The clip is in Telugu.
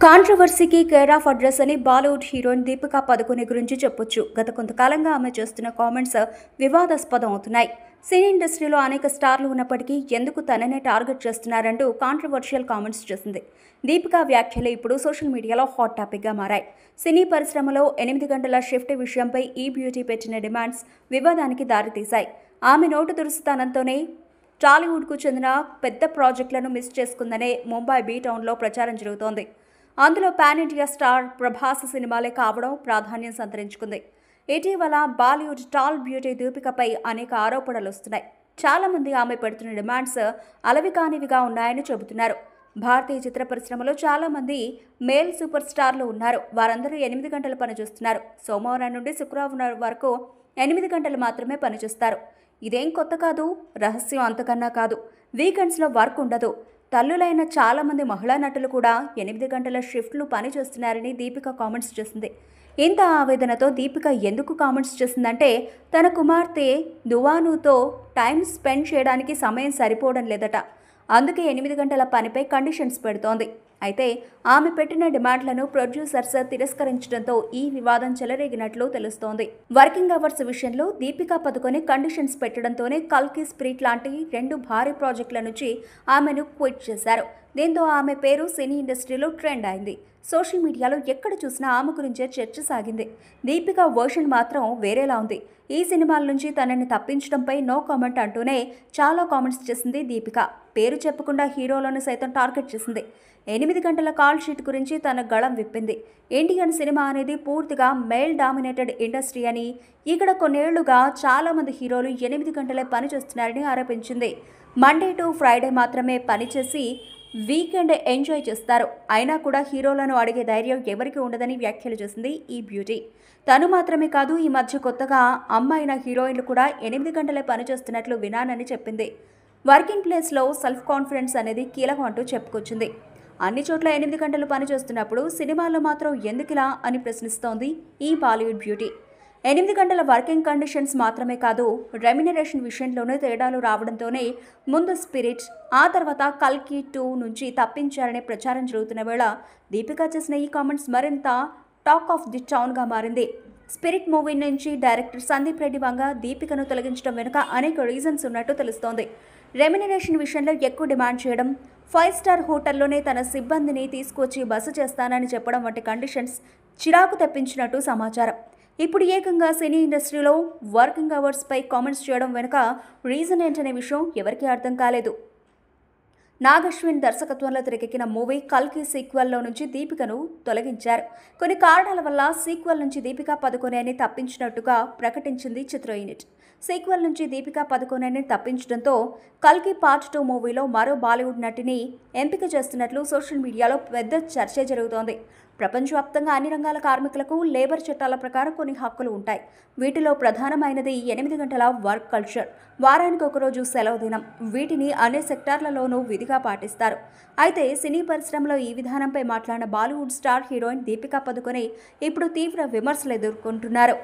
కాంట్రవర్సీకి కేర్ ఆఫ్ అడ్రస్ అని బాలీవుడ్ హీరోయిన్ దీపికా పదుకొనె గురించి చెప్పొచ్చు. గత కొంతకాలంగా ఆమె చేస్తున్న కామెంట్స్ వివాదాస్పదం అవుతున్నాయి. సినీ ఇండస్ట్రీలో అనేక స్టార్లు ఉన్నప్పటికీ ఎందుకు తననే టార్గెట్ చేస్తున్నారంటూ కాంట్రవర్షియల్ కామెంట్స్ చేసింది. దీపికా వ్యాఖ్యలు ఇప్పుడు సోషల్ మీడియాలో హాట్ టాపిక్గా మారాయి. సినీ పరిశ్రమలో 8 గంటల షిఫ్ట్ విషయంపై ఈ బ్యూటీ పెట్టిన డిమాండ్స్ వివాదానికి దారితీశాయి. ఆమె నోటు దురుసుతనంతోనే టాలీవుడ్కు చెందిన పెద్ద ప్రాజెక్టులను మిస్ చేసుకుందనే ముంబై బీ టౌన్లో ప్రచారం జరుగుతోంది. అందులో పాన్ ఇండియా స్టార్ ప్రభాస్ సినిమాలే కావడం ప్రాధాన్యం సంతరించుకుంది. ఇటీవల బాలీవుడ్ టాల్ బ్యూటీ దీపికపై అనేక ఆరోపణలు వస్తున్నాయి. చాలామంది ఆమె పెడుతున్న డిమాండ్స్ అలవికానివిగా ఉన్నాయని చెబుతున్నారు. భారతీయ చిత్ర పరిశ్రమలో చాలామంది మేల్ సూపర్ స్టార్లు ఉన్నారు. వారందరూ 8 గంటలు పనిచేస్తున్నారు. సోమవారం నుండి శుక్రవారం వరకు 8 గంటలు మాత్రమే పనిచేస్తారు. ఇదేం కొత్త కాదు, రహస్యం అంతకన్నా కాదు. వీకెండ్స్లో వర్క్ ఉండదు. తల్లులైన చాలామంది మహిళా నటులు కూడా 8 గంటల షిఫ్ట్లు పని చేస్తున్నారని దీపిక కామెంట్స్ చేసింది. ఇంత ఆవేదనతో దీపిక ఎందుకు కామెంట్స్ చేసిందంటే తన కుమార్తె దువానుతో టైం స్పెండ్ చేయడానికి సమయం సరిపోవడం లేదట. అందుకే 8 గంటల పనిపై కండిషన్స్ పెడుతోంది. అయితే ఆమె పెట్టిన డిమాండ్లను ప్రొడ్యూసర్స్ తిరస్కరించడంతో ఈ వివాదం చెలరేగినట్లు తెలుస్తోంది. వర్కింగ్ అవర్స్ విషయంలో దీపికా పదుకొనె కండిషన్స్ పెట్టడంతోనే కల్కి, స్పిరిట్ లాంటి 2 భారీ ప్రాజెక్టుల నుంచి ఆమెను క్విట్ చేశారు. దీంతో ఆమె పేరు సినీ ఇండస్ట్రీలో ట్రెండ్ అయింది. సోషల్ మీడియాలో ఎక్కడ చూసినా ఆమె గురించే చర్చ సాగింది. దీపికా వర్షన్ మాత్రం వేరేలా ఉంది. ఈ సినిమాల నుంచి తనని తప్పించడంపై నో కామెంట్ అంటూనే చాలా కామెంట్స్ చేసింది దీపిక. పేరు చెప్పకుండా హీరోలను సైతం టార్గెట్ చేసింది. 8 గంటల కాల్ షీట్ గురించి తన గళం విప్పింది. ఇండియన్ సినిమా అనేది పూర్తిగా మేల్ డామినేటెడ్ ఇండస్ట్రీ అని, ఇక్కడ కొన్నేళ్లుగా చాలామంది హీరోలు 8 గంటలే పని చేస్తున్నారని ఆరోపించింది. మండే టు ఫ్రైడే మాత్రమే పనిచేసి వీకెండ్ ఎంజాయ్ చేస్తారు. అయినా కూడా హీరోలను అడిగే ధైర్యం ఎవరికి ఉండదని వ్యాఖ్యలు చేసింది ఈ బ్యూటీ. తను మాత్రమే కాదు, ఈ మధ్య కొత్తగా అమ్మాయిన హీరోయిన్లు కూడా 8 గంటలే పనిచేస్తున్నట్లు వినానని చెప్పింది. వర్కింగ్ ప్లేస్లో సెల్ఫ్ కాన్ఫిడెన్స్ అనేది కీలకం అంటూ చెప్పుకొచ్చింది. అన్ని చోట్ల 8 గంటలు పనిచేస్తున్నప్పుడు సినిమాల్లో మాత్రం ఎందుకిలా అని ప్రశ్నిస్తోంది ఈ బాలీవుడ్ బ్యూటీ. 8 గంటల వర్కింగ్ కండిషన్స్ మాత్రమే కాదు, రెమ్యునరేషన్ విషయంలోనే తేడాలు రావడంతోనే ముందు స్పిరిట్, ఆ తర్వాత కల్కి 2 నుంచి తప్పించారనే ప్రచారం జరుగుతున్న వేళ దీపిక చేసిన ఈ కామెంట్స్ మరింత టాక్ ఆఫ్ ది టౌన్గా మారింది. స్పిరిట్ మూవీ నుంచి డైరెక్టర్ సందీప్ రెడ్డి వంగ దీపికను తొలగించడం వెనుక అనేక రీజన్స్ ఉన్నట్టు తెలుస్తోంది. రెమ్యునరేషన్ విషయంలో ఎక్కువ డిమాండ్ చేయడం, 5 స్టార్ హోటల్లోనే తన సిబ్బందిని తీసుకొచ్చి బస చేస్తానని చెప్పడం వంటి కండిషన్స్ చిరాకు తెప్పించినట్టు సమాచారం. ఇప్పుడు ఏకంగా సినీ ఇండస్ట్రీలో వర్కింగ్ అవర్స్పై కామెంట్స్ చేయడం వెనుక రీజన్ ఏంటనే విషయం ఎవరికీ అర్థం కాలేదు. నాగ్ అశ్విన్ దర్శకత్వంలో తెరకెక్కిన మూవీ కల్కి సీక్వెల్లో నుంచి దీపికను తొలగించారు. కొన్ని కారణాల వల్ల సీక్వెల్ నుంచి దీపికా పదుకొనెని తప్పించినట్టుగా ప్రకటించింది చిత్ర యూనిట్. సీక్వెల్ నుంచి దీపికా పదుకొనెని తప్పించడంతో కల్కి పార్ట్ 2 మూవీలో మరో బాలీవుడ్ నటిని ఎంపిక చేస్తున్నట్లు సోషల్ మీడియాలో పెద్ద చర్చ జరుగుతోంది. ప్రపంచవ్యాప్తంగా అన్ని రంగాల కార్మికులకు లేబర్ చట్టాల ప్రకారం కొన్ని హక్కులు ఉంటాయి. వీటిలో ప్రధానమైనది 8 గంటల వర్క్ కల్చర్, వారానికి ఒకరోజు సెలవు దినం. వీటిని అన్ని సెక్టార్లలోనూ విధిగా పాటిస్తారు. అయితే సినీ పరిశ్రమలో ఈ విధానంపై మాట్లాడిన బాలీవుడ్ స్టార్ హీరోయిన్ దీపికా పదుకొనె ఇప్పుడు తీవ్ర విమర్శలు ఎదుర్కొంటున్నారు.